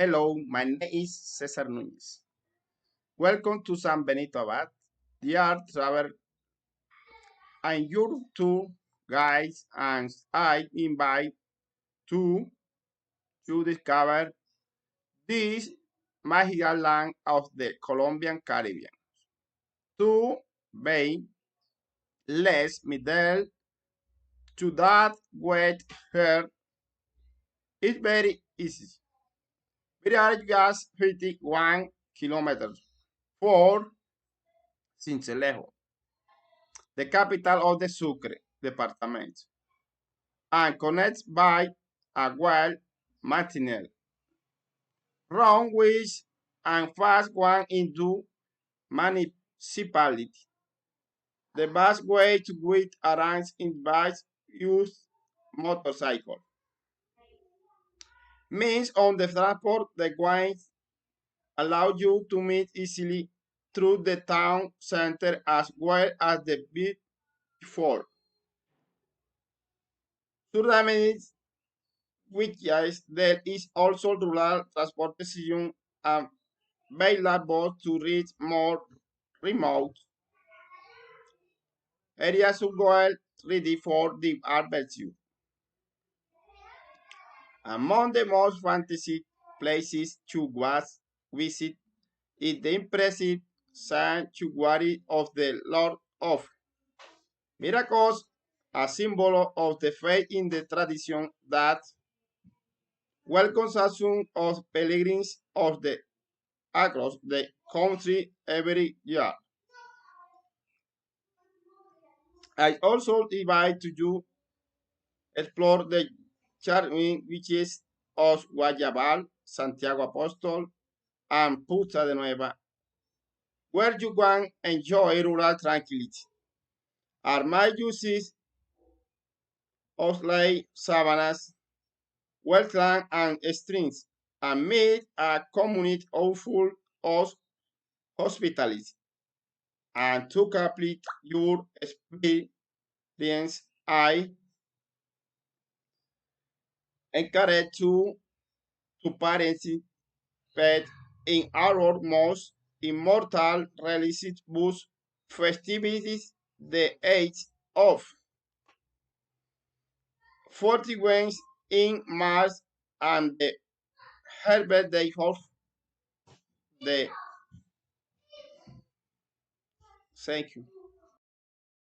Hello, my name is Cesar Núñez. Welcome to San Benito Abad, the art travel. I'm your tour guide and I invite you to discover this magical land of the Colombian Caribbean. To be less middle to that wet here is very easy. We are just 51 kilometers for Cincelejo, the capital of the Sucre department, and connected by a well maintenance road which and fast one into municipality. The best way to get around in bus use motorcycle. Means on the transport the guides allow you to meet easily through the town center as well as the bit before. 30 minutes which is there is also rural transportation available to reach more remote areas well ready for the adventure. Among the most fantasy places to visit is the impressive sanctuary of the Lord of Miracles, a symbol of the faith in the tradition that welcomes a son of pilgrims of the across the country every year. I also invite to you explore the charming beaches of Guayabal, Santiago Apostol, and Puta de Nueva, where you can enjoy rural tranquility. Are my uses of like savannas, wetlands, and streams, and meet a community of full of hospitality. And to complete your experience, I encourage you to participate in our most immortal religious bus festivities the age of 40 wings in March and the Herbert Day of the thank you.